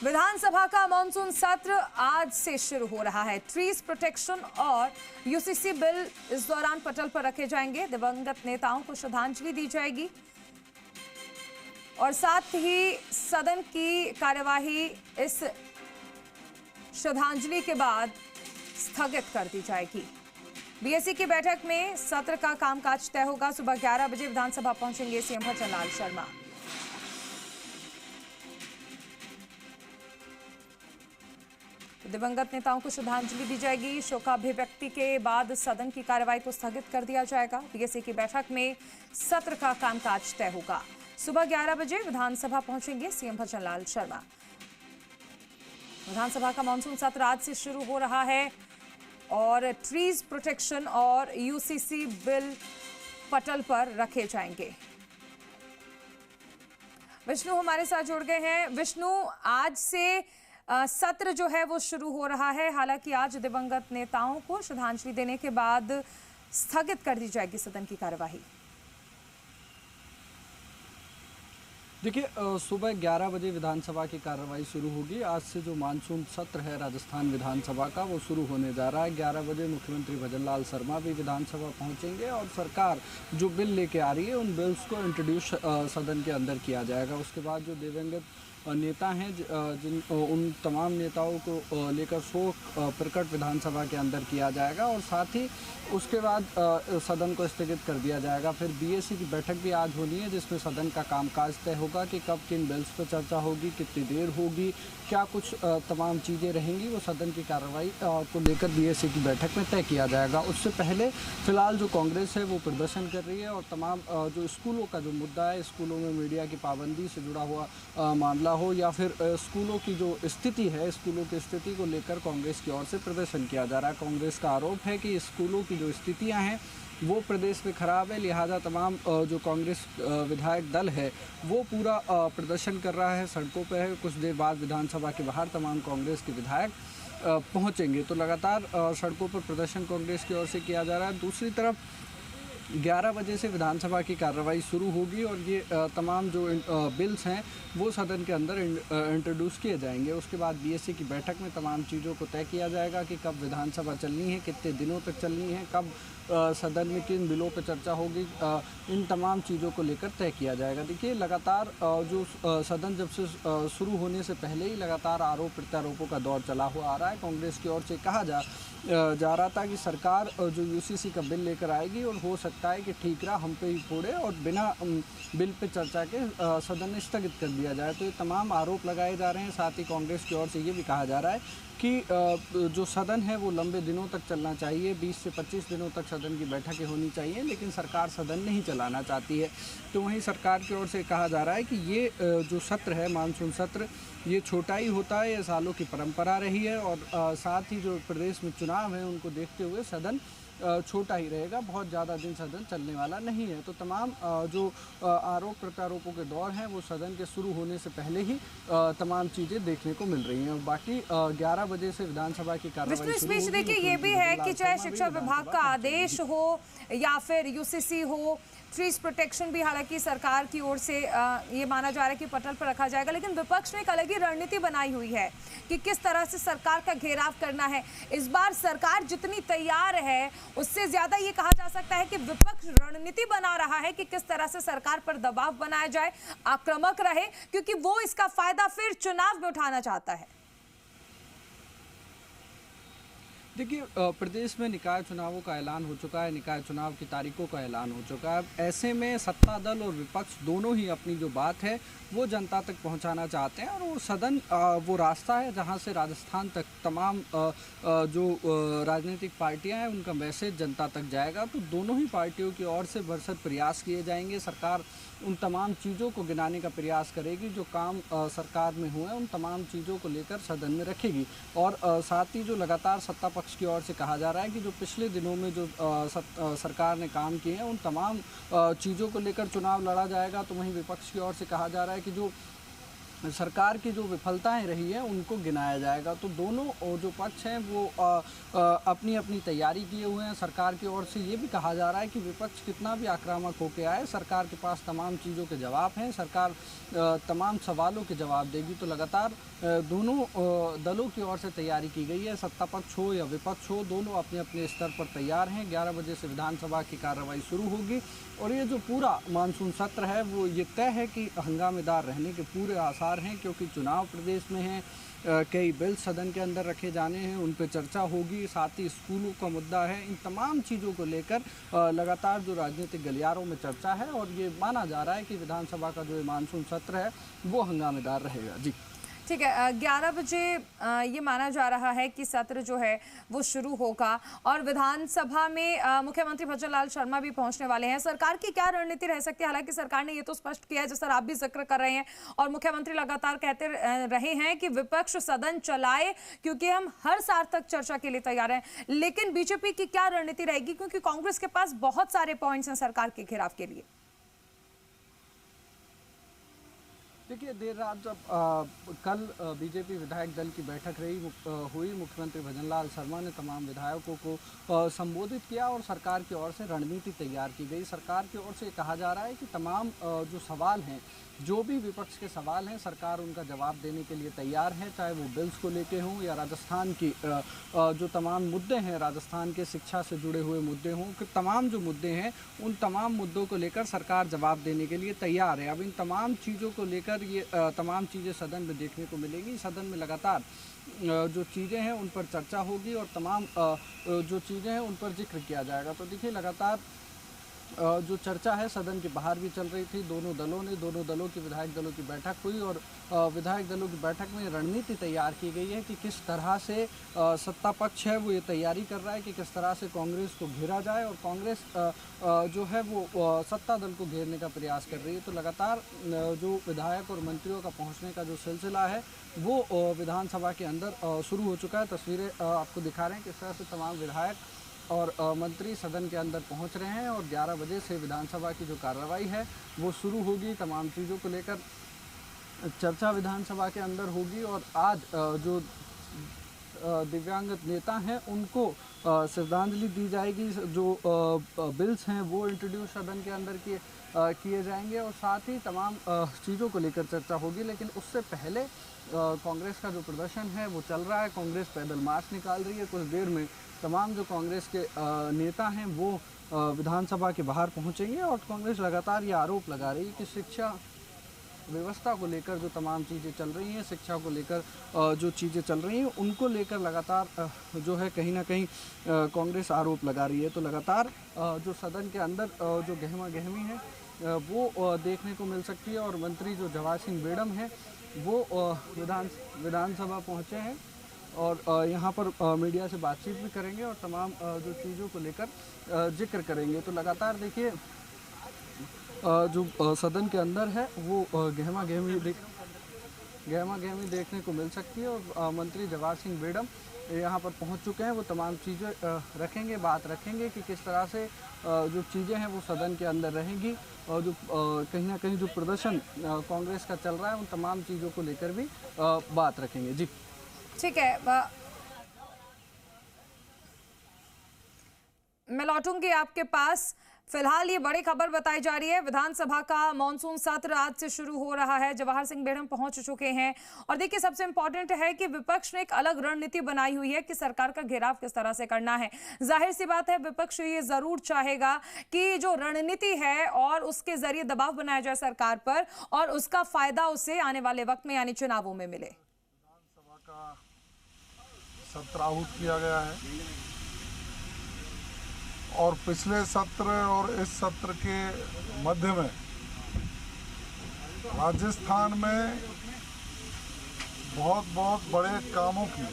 विधानसभा का मॉनसून सत्र आज से शुरू हो रहा है। ट्रीज प्रोटेक्शन और यूसीसी बिल इस दौरान पटल पर रखे जाएंगे। दिवंगत नेताओं को श्रद्धांजलि दी जाएगी और साथ ही सदन की कार्यवाही इस श्रद्धांजलि के बाद स्थगित कर दी जाएगी। बीएससी की बैठक में सत्र का कामकाज तय होगा। सुबह 11 बजे विधानसभा पहुंचेंगे सीएम भजनलाल शर्मा। दिवंगत नेताओं को श्रद्धांजलि दी जाएगी। शोकाभिव्यक्ति के बाद सदन की कार्यवाही को स्थगित कर दिया जाएगा। बीएससी की बैठक में सत्र का कामकाज तय होगा। सुबह 11 बजे विधानसभा पहुंचेंगे सीएम भजनलाल शर्मा। विधानसभा का मानसून सत्र आज से शुरू हो रहा है और ट्रीज प्रोटेक्शन और यूसीसी बिल पटल पर रखे जाएंगे। विष्णु हमारे साथ जुड़ गए हैं। विष्णु, आज से सत्र जो है वो शुरू हो रहा है। हालांकि आज दिवंगत नेताओं को श्रद्धांजलि देने के बाद स्थगित कर दी जाएगी सदन की कार्यवाही। देखिए, सुबह 11 बजे विधानसभा की कार्रवाई शुरू होगी। आज से जो मानसून सत्र है राजस्थान विधानसभा का वो शुरू होने जा रहा है। 11 बजे मुख्यमंत्री भजनलाल शर्मा भी विधानसभा पहुंचेंगे और सरकार जो बिल लेके आ रही है उन बिल्स को इंट्रोड्यूस सदन के अंदर किया जाएगा। उसके बाद जो दिवंगत नेता हैं उन तमाम नेताओं को लेकर शोक प्रकट विधानसभा के अंदर किया जाएगा और साथ ही उसके बाद सदन को स्थगित कर दिया जाएगा। फिर बीएससी की बैठक भी आज होनी है जिसमें सदन का कामकाज तय होगा कि कब किन बिल्स पर चर्चा होगी, कितनी देर होगी, क्या कुछ तमाम चीज़ें रहेंगी, वो सदन की कार्रवाई को लेकर बीएससी की बैठक में तय किया जाएगा। उससे पहले फिलहाल जो कांग्रेस है वो प्रदर्शन कर रही है और तमाम जो स्कूलों का जो मुद्दा है, स्कूलों में मीडिया की पाबंदी से जुड़ा हुआ मामला हो या फिर स्कूलों की जो स्थिति है, स्कूलों की स्थिति को लेकर कांग्रेस की ओर से प्रदर्शन किया जा रहा है। कांग्रेस का आरोप है कि स्कूलों की जो स्थितियां हैं वो प्रदेश में खराब है, लिहाजा तमाम जो कांग्रेस विधायक दल है वो पूरा प्रदर्शन कर रहा है, सड़कों पर है। कुछ देर बाद विधानसभा के बाहर तमाम कांग्रेस के विधायक पहुंचेंगे। तो लगातार सड़कों पर प्रदर्शन कांग्रेस की ओर से किया जा रहा है। दूसरी तरफ 11 बजे से विधानसभा की कार्रवाई शुरू होगी और ये तमाम जो बिल्स हैं वो सदन के अंदर इंट्रोड्यूस किए जाएंगे। उसके बाद बीएससी की बैठक में तमाम चीज़ों को तय किया जाएगा कि कब विधानसभा चलनी है, कितने दिनों तक चलनी है, कब सदन में किन बिलों पर चर्चा होगी, इन तमाम चीज़ों को लेकर तय किया जाएगा। देखिए, लगातार जो सदन जब से शुरू होने से पहले ही लगातार आरोप प्रत्यारोपों का दौर चला हुआ आ रहा है। कांग्रेस की ओर से कहा जा रहा था कि सरकार जो यूसीसी का बिल लेकर आएगी और हो सकता है कि ठीकरा हम पे ही फोड़े और बिना बिल पे चर्चा के सदन में स्थगित कर दिया जाए। तो ये तमाम आरोप लगाए जा रहे हैं। साथ ही कांग्रेस की ओर से ये भी कहा जा रहा है कि जो सदन है वो लंबे दिनों तक चलना चाहिए, 20 से 25 दिनों तक सदन की बैठकें होनी चाहिए, लेकिन सरकार सदन नहीं चलाना चाहती है। तो वहीं सरकार की ओर से कहा जा रहा है कि ये जो सत्र है मानसून सत्र ये छोटा ही होता है, ये सालों की परंपरा रही है और साथ ही जो प्रदेश में चुनाव है उनको देखते हुए सदन छोटा ही रहेगा, बहुत ज़्यादा दिन सदन चलने वाला नहीं है। तो तमाम जो आरोप प्रत्यारोपों के दौर हैं वो सदन के शुरू होने से पहले ही तमाम चीज़ें देखने को मिल रही हैं और बाकी 11 बजे से विधानसभा की कार्रवाई इस बीच देखिए ये भी है कि चाहे शिक्षा विभाग का आदेश हो या फिर यूसीसी हो, ट्रीज प्रोटेक्शन भी हालांकि सरकार की ओर से ये माना जा रहा है कि पटल पर रखा जाएगा, लेकिन विपक्ष ने एक अलग ही रणनीति बनाई हुई है कि किस तरह से सरकार का घेराव करना है। इस बार सरकार जितनी तैयार है उससे ज्यादा ये कहा जा सकता है कि विपक्ष रणनीति बना रहा है कि किस तरह से सरकार पर दबाव बनाया जाए, आक्रामक रहे, क्योंकि वो इसका फायदा फिर चुनाव में उठाना चाहता है। देखिए, प्रदेश में निकाय चुनावों का ऐलान हो चुका है, निकाय चुनाव की तारीखों का ऐलान हो चुका है। ऐसे में सत्ता दल और विपक्ष दोनों ही अपनी जो बात है वो जनता तक पहुंचाना चाहते हैं और वो सदन वो रास्ता है जहां से राजस्थान तक तमाम जो राजनीतिक पार्टियां हैं उनका मैसेज जनता तक जाएगा। तो दोनों ही पार्टियों की ओर से भरसक प्रयास किए जाएंगे। सरकार उन तमाम चीज़ों को गिनाने का प्रयास करेगी जो काम सरकार में हुए, उन तमाम चीज़ों को लेकर सदन में रखेगी और साथ ही जो लगातार सत्ता पक्ष की ओर से कहा जा रहा है कि जो पिछले दिनों में जो सरकार ने काम किए हैं उन तमाम चीज़ों को लेकर चुनाव लड़ा जाएगा। तो वहीं विपक्ष की ओर से कहा जा रहा है कि जो सरकार की जो विफलताएं रही हैं उनको गिनाया जाएगा। तो दोनों जो पक्ष हैं वो अपनी अपनी तैयारी किए हुए हैं। सरकार की ओर से ये भी कहा जा रहा है कि विपक्ष कितना भी आक्रामक होकर आए, सरकार के पास तमाम चीज़ों के जवाब हैं, सरकार तमाम सवालों के जवाब देगी। तो लगातार दोनों दलों की ओर से तैयारी की गई है। सत्ता पक्ष हो या विपक्ष हो, दोनों अपने अपने स्तर पर तैयार हैं। 11 बजे से विधानसभा की कार्रवाई शुरू होगी और ये जो पूरा मानसून सत्र है वो ये तय है कि हंगामेदार रहने के पूरे आसार हैं, क्योंकि चुनाव प्रदेश में हैं। कई बिल सदन के अंदर रखे जाने हैं, उन पर चर्चा होगी। साथ ही स्कूलों का मुद्दा है। इन तमाम चीज़ों को लेकर लगातार जो राजनीतिक गलियारों में चर्चा है और ये माना जा रहा है कि विधानसभा का जो मानसून सत्र है वो हंगामेदार रहेगा। जी ठीक है, 11 बजे ये माना जा रहा है कि सत्र जो है वो शुरू होगा और विधानसभा में मुख्यमंत्री भजनलाल शर्मा भी पहुंचने वाले हैं। सरकार की क्या रणनीति रह सकती है? हालांकि सरकार ने ये तो स्पष्ट किया है, जिस तरह आप भी जिक्र कर रहे हैं, और मुख्यमंत्री लगातार कहते रहे हैं कि विपक्ष सदन चलाए क्योंकि हम हर सार्थक चर्चा के लिए तैयार हैं। लेकिन बीजेपी की क्या रणनीति रहेगी, क्योंकि कांग्रेस के पास बहुत सारे पॉइंट्स हैं सरकार के घेराव के लिए? देखिए, देर रात जब कल बीजेपी विधायक दल की बैठक हुई, मुख्यमंत्री भजनलाल शर्मा ने तमाम विधायकों को संबोधित किया और सरकार की ओर से रणनीति तैयार की गई। सरकार की ओर से कहा जा रहा है कि तमाम जो सवाल हैं, जो भी विपक्ष के सवाल हैं, सरकार उनका जवाब देने के लिए तैयार है, चाहे वो बिल्स को लेके हों या राजस्थान की जो तमाम मुद्दे हैं, राजस्थान के शिक्षा से जुड़े हुए मुद्दे हों, कि तमाम जो मुद्दे हैं उन तमाम मुद्दों को लेकर सरकार जवाब देने के लिए तैयार है। अब इन तमाम चीज़ों को लेकर ये तमाम चीज़ें सदन में देखने को मिलेंगी। सदन में लगातार जो चीज़ें हैं उन पर चर्चा होगी और तमाम जो चीज़ें हैं उन पर जिक्र किया जाएगा। तो देखिए, लगातार जो चर्चा है सदन के बाहर भी चल रही थी। दोनों दलों की विधायक दलों की बैठक हुई और विधायक दलों की बैठक में रणनीति तैयार की गई है कि किस तरह से सत्ता पक्ष है वो ये तैयारी कर रहा है कि किस तरह से कांग्रेस को घेरा जाए और कांग्रेस जो है वो सत्ता दल को घेरने का प्रयास कर रही है। तो लगातार जो विधायक और मंत्रियों का पहुँचने का जो सिलसिला है वो विधानसभा के अंदर शुरू हो चुका है। तस्वीरें आपको दिखा रहे हैं किस तरह से तमाम विधायक और मंत्री सदन के अंदर पहुंच रहे हैं और 11 बजे से विधानसभा की जो कार्रवाई है वो शुरू होगी। तमाम चीज़ों को लेकर चर्चा विधानसभा के अंदर होगी और आज जो दिव्यांग नेता हैं उनको श्रद्धांजलि दी जाएगी। जो बिल्स हैं वो इंट्रोड्यूस सदन के अंदर किए जाएंगे और साथ ही तमाम चीज़ों को लेकर चर्चा होगी। लेकिन उससे पहले कांग्रेस का जो प्रदर्शन है वो चल रहा है। कांग्रेस पैदल मार्च निकाल रही है। कुछ देर में तमाम जो कांग्रेस के नेता हैं वो विधानसभा के बाहर पहुंचेंगे और कांग्रेस लगातार ये आरोप लगा रही है कि शिक्षा व्यवस्था को लेकर जो तमाम चीज़ें चल रही हैं, शिक्षा को लेकर जो चीज़ें चल रही हैं उनको लेकर लगातार जो है कहीं ना कहीं कांग्रेस आरोप लगा रही है। तो लगातार जो सदन के अंदर जो गहमा गहमी है वो देखने को मिल सकती है और मंत्री जो जवाहर सिंह बेडम हैं वो विधानसभा पहुँचे हैं और यहाँ पर मीडिया से बातचीत भी करेंगे और तमाम जो चीज़ों को लेकर जिक्र करेंगे। तो लगातार देखिए जो सदन के अंदर है वो गहमा गहमी देखने को मिल सकती है और मंत्री जवाहर सिंह बेडम यहाँ पर पहुँच चुके हैं। वो तमाम चीज़ें बात रखेंगे कि किस तरह से जो चीज़ें हैं वो सदन के अंदर रहेंगी और जो कहीं ना कहीं जो प्रदर्शन कांग्रेस का चल रहा है उन तमाम चीज़ों को लेकर भी बात रखेंगे। जी ठीक है, मैं लौटूंगी आपके पास। फिलहाल ये बड़ी खबर बताई जा रही है, विधानसभा का मॉनसून सत्र आज से शुरू हो रहा है। जवाहर सिंह बेडम पहुंच चुके हैं और देखिए सबसे इंपॉर्टेंट है कि विपक्ष ने एक अलग रणनीति बनाई हुई है कि सरकार का घेराव किस तरह से करना है। जाहिर सी बात है विपक्ष ये जरूर चाहेगा कि जो रणनीति है और उसके जरिए दबाव बनाया जाए सरकार पर और उसका फायदा उसे आने वाले वक्त में यानी चुनावों में मिले। विधानसभा का सत्र आहूत किया गया है और पिछले सत्र और इस सत्र के मध्य में राजस्थान में बहुत बड़े कामों की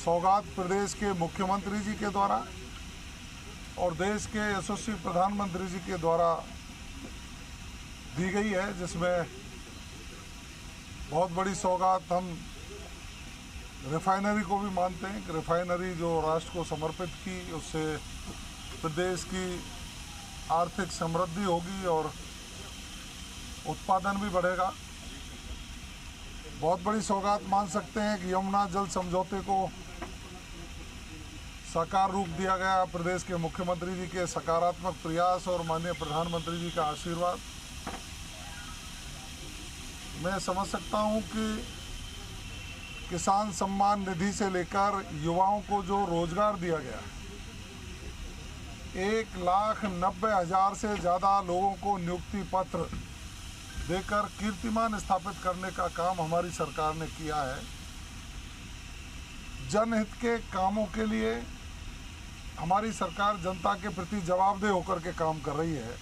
सौगात प्रदेश के मुख्यमंत्री जी के द्वारा और देश के यशस्वी प्रधानमंत्री जी के द्वारा दी गई है, जिसमें बहुत बड़ी सौगात हम रिफाइनरी को भी मानते हैं कि रिफाइनरी जो राष्ट्र को समर्पित की उससे प्रदेश की आर्थिक समृद्धि होगी और उत्पादन भी बढ़ेगा। बहुत बड़ी सौगात मान सकते हैं कि यमुना जल समझौते को साकार रूप दिया गया। प्रदेश के मुख्यमंत्री जी के सकारात्मक प्रयास और माननीय प्रधानमंत्री जी का आशीर्वाद। मैं समझ सकता हूं कि किसान सम्मान निधि से लेकर युवाओं को जो रोजगार दिया गया, 1,90,000 से ज़्यादा लोगों को नियुक्ति पत्र देकर कीर्तिमान स्थापित करने का काम हमारी सरकार ने किया है। जनहित के कामों के लिए हमारी सरकार जनता के प्रति जवाबदेह होकर के काम कर रही है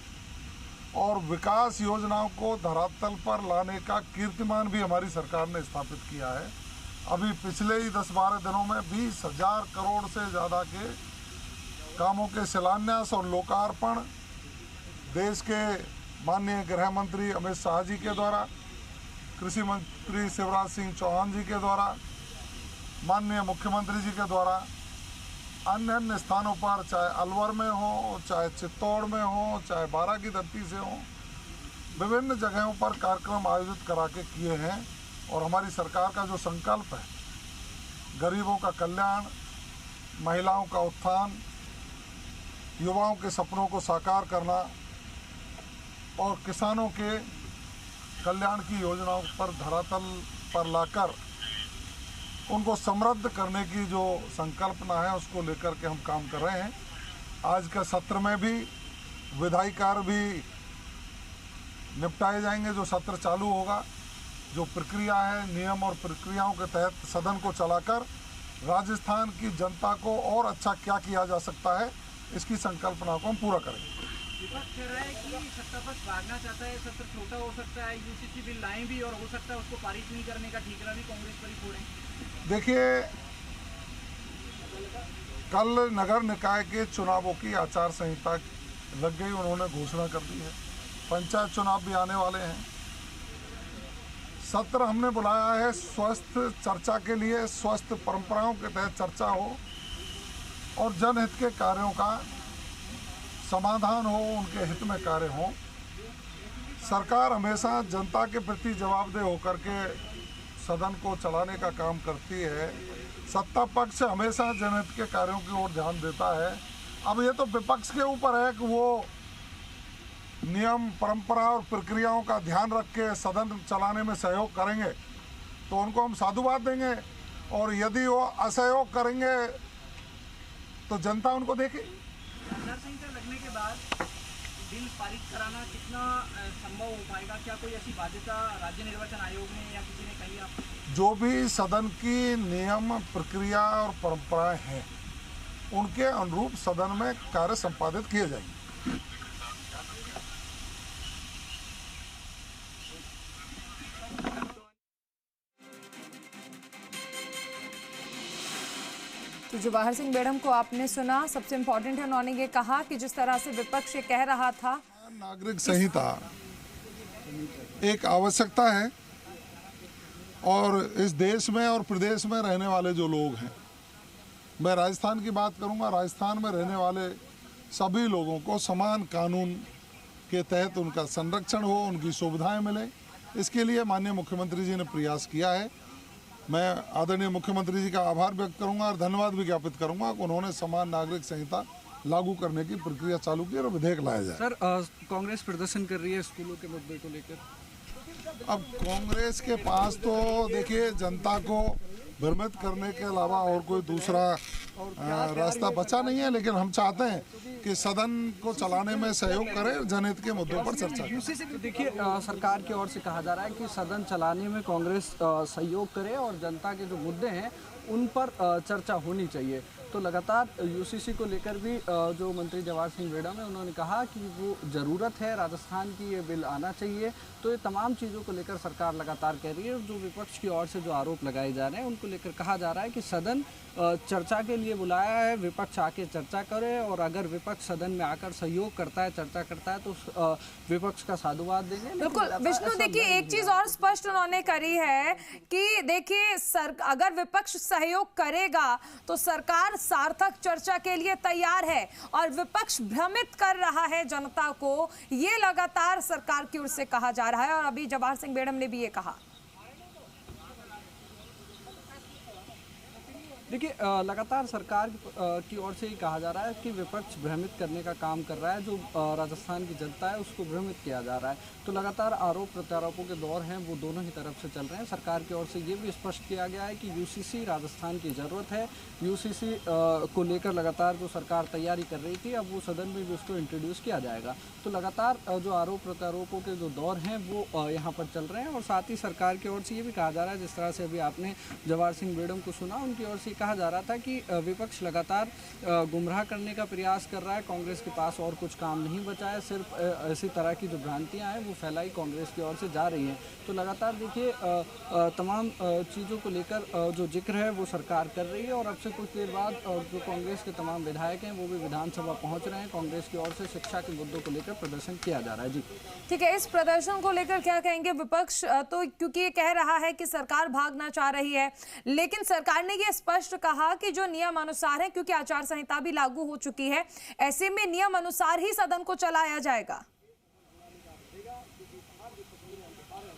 और विकास योजनाओं को धरातल पर लाने का कीर्तिमान भी हमारी सरकार ने स्थापित किया है। अभी पिछले ही 10-12 दिनों में 20,000 करोड़ से ज़्यादा के कामों के शिलान्यास और लोकार्पण देश के माननीय गृह मंत्री अमित शाह जी के द्वारा, कृषि मंत्री शिवराज सिंह चौहान जी के द्वारा, माननीय मुख्यमंत्री जी के द्वारा अन्य अन्य स्थानों पर, चाहे अलवर में हो, चाहे चित्तौड़ में हो, चाहे बारां की धरती से हो, विभिन्न जगहों पर कार्यक्रम आयोजित करा के किए हैं। और हमारी सरकार का जो संकल्प है, गरीबों का कल्याण, महिलाओं का उत्थान, युवाओं के सपनों को साकार करना और किसानों के कल्याण की योजनाओं पर धरातल पर लाकर उनको समृद्ध करने की जो संकल्पना है, उसको लेकर के हम काम कर रहे हैं। आज के सत्र में भी विधायी कार्य भी निपटाए जाएंगे। जो सत्र चालू होगा, जो प्रक्रिया है, नियम और प्रक्रियाओं के तहत सदन को चलाकर राजस्थान की जनता को और अच्छा क्या किया जा सकता है, इसकी संकल्पना को हम पूरा करेंगे। विपक्ष कह रहा है कि सत्ता पक्ष भागना चाहता है, सत्र छोटा हो सकता है, यूसीसी बिल लाएं भी और हो सकता है उसको पारित नहीं करने का ठीकरा भी कांग्रेस पर ही फोड़ें। देखिए, कल नगर निकाय के चुनावों की आचार संहिता लग गई, उन्होंने घोषणा कर दी है। पंचायत चुनाव भी आने वाले हैं। सत्र हमने बुलाया है स्वस्थ चर्चा के लिए, स्वस्थ परंपराओं के तहत चर्चा हो और जनहित के कार्यों का समाधान हो, उनके हित में कार्य हो। सरकार हमेशा जनता के प्रति जवाबदेह होकर के सदन को चलाने का काम करती है। सत्ता पक्ष हमेशा जनहित के कार्यों की ओर ध्यान देता है। अब ये तो विपक्ष के ऊपर है कि वो नियम, परंपरा और प्रक्रियाओं का ध्यान रख के सदन चलाने में सहयोग करेंगे तो उनको हम साधुवाद देंगे, और यदि वो असहयोग करेंगे तो जनता उनको देखेगी। आचार संहिता लगने के बाद बिल पारित कराना कितना संभव हो पाएगा? क्या कोई ऐसी बाध्यता राज्य निर्वाचन आयोग ने या किसी ने कही आप? जो भी सदन की नियम, प्रक्रिया और परंपराएं हैं, उनके अनुरूप सदन में कार्य संपादित किए जाएंगे। तो जवाहर सिंह बेड़म को आपने सुना। सबसे इम्पोर्टेंट है, उन्होंने ये कहा कि जिस तरह से विपक्ष ये कह रहा था, नागरिक संहिता एक आवश्यकता है और इस देश में और प्रदेश में रहने वाले जो लोग हैं, मैं राजस्थान की बात करूंगा, राजस्थान में रहने वाले सभी लोगों को समान कानून के तहत उनका संरक्षण हो, उनकी सुविधाएं मिले, इसके लिए माननीय मुख्यमंत्री जी ने प्रयास किया है। मैं आदरणीय मुख्यमंत्री जी का आभार व्यक्त करूंगा और धन्यवाद भी ज्ञापित करूंगा कि उन्होंने समान नागरिक संहिता लागू करने की प्रक्रिया चालू की और विधेयक लाया जाए। सर, कांग्रेस प्रदर्शन कर रही है स्कूलों के मुद्दे को लेकर। अब कांग्रेस के पास तो देखिए जनता को भ्रमित करने के अलावा और कोई दूसरा रास्ता बचा नहीं है, लेकिन हम चाहते हैं कि सदन को चलाने में सहयोग करें, जनहित के मुद्दों पर चर्चा करें। यूसीसी तो देखिए, सरकार की ओर से कहा जा रहा है कि सदन चलाने में कांग्रेस सहयोग करे और जनता के जो मुद्दे हैं उन पर चर्चा होनी चाहिए। तो लगातार यूसीसी को लेकर भी जो मंत्री जवाहर सिंह बेड़म है, उन्होंने कहा कि वो ज़रूरत है, राजस्थान की ये बिल आना चाहिए। तो ये तमाम चीज़ों को लेकर सरकार लगातार कह रही है। जो विपक्ष की ओर से जो आरोप लगाए जा रहे हैं उनको लेकर कहा जा रहा है कि सदन चर्चा के लिए बुलाया है, विपक्ष आके चर्चा करे और अगर विपक्ष सदन में आकर सहयोग करता है, चर्चा करता है तो विपक्ष का साधुवाद देंगे। बिल्कुल विष्णु, देखिए एक चीज और स्पष्ट उन्होंने करी है कि देखिए अगर विपक्ष सहयोग करेगा तो सरकार सार्थक चर्चा के लिए तैयार है और विपक्ष भ्रमित कर रहा है जनता को, ये लगातार सरकार की ओर से कहा जा रहा है। और अभी जवाहर सिंह बेड़म ने भी ये कहा। देखिए लगातार सरकार की ओर से ये कहा जा रहा है कि विपक्ष भ्रमित करने का काम कर रहा है, जो राजस्थान की जनता है उसको भ्रमित किया जा रहा है। तो लगातार आरोप प्रत्यारोपों के दौर हैं वो दोनों ही तरफ से चल रहे हैं। सरकार की ओर से ये भी स्पष्ट किया गया है कि यूसीसी राजस्थान की ज़रूरत है। यूसीसी को लेकर लगातार जो सरकार तैयारी कर रही थी, अब वो सदन में भी उसको इंट्रोड्यूस किया जाएगा। तो लगातार जो आरोप प्रत्यारोपों के जो दौर हैं वो यहाँ पर चल रहे हैं। और साथ ही सरकार की ओर से ये भी कहा जा रहा है, जिस तरह से अभी आपने जवाहर सिंह बेगम को सुना, उनकी ओर से कहा जा रहा था कि विपक्ष लगातार गुमराह करने का प्रयास कर रहा है। कांग्रेस के पास और कुछ काम नहीं बचा है, सिर्फ ऐसी तरह की जो भ्रांतियां हैं वो फैलाई कांग्रेस की ओर से जा रही हैं। तो लगातार देखिए तमाम चीज़ों को लेकर जो जिक्र है वो सरकार कर रही है। और अब से कुछ देर बाद जो कांग्रेस के तमाम विधायक हैं वो भी विधानसभा पहुँच रहे हैं। कांग्रेस की ओर से शिक्षा के मुद्दों को लेकर प्रदर्शन किया जा रहा है। जी ठीक है, इस प्रदर्शन को लेकर क्या कहेंगे विपक्ष? तो क्योंकि ये कह रहा है कि सरकार भागना चाह रही है, लेकिन सरकार ने ये स्पष्ट कहा कि जो नियम अनुसार है, क्योंकि आचार संहिता भी लागू हो चुकी है, ऐसे में नियम अनुसार ही सदन को चलाया जाएगा।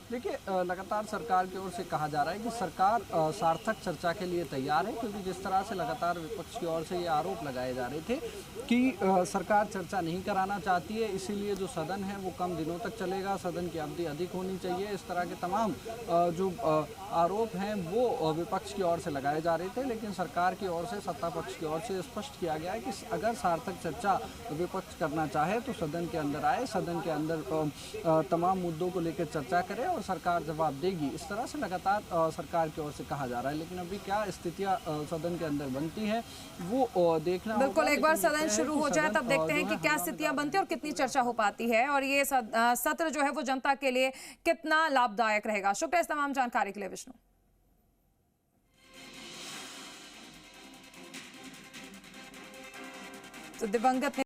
देखिए लगातार सरकार की ओर से कहा जा रहा है कि सरकार सार्थक चर्चा के लिए तैयार है, क्योंकि जिस तरह से लगातार विपक्ष की ओर से ये आरोप लगाए जा रहे थे कि सरकार चर्चा नहीं कराना चाहती है, इसीलिए जो सदन है वो कम दिनों तक चलेगा, सदन की अवधि अधिक होनी चाहिए। इस तरह के तमाम जो आरोप हैं वो विपक्ष की ओर से लगाए जा रहे थे। लेकिन सरकार की ओर से, सत्ता पक्ष की ओर से स्पष्ट किया गया है कि अगर सार्थक चर्चा विपक्ष करना चाहे तो सदन के अंदर आए, सदन के अंदर तमाम मुद्दों को लेकर चर्चा करे और सरकार जवाब देगी। इस तरह से लगातार सरकार की ओर से कहा जा रहा है। लेकिन अभी क्या स्थितियां सदन के अंदर बनती हैं वो देखना बिल्कुल, एक बार सदन शुरू हो जाए तब देखते हैं कि क्या स्थितियां बनती है और कितनी चर्चा हो पाती है, और ये सत्र जो है वो जनता के लिए कितना लाभदायक रहेगा। शुक्रिया इस तमाम जानकारी के लिए विष्णु। तो दिवंगत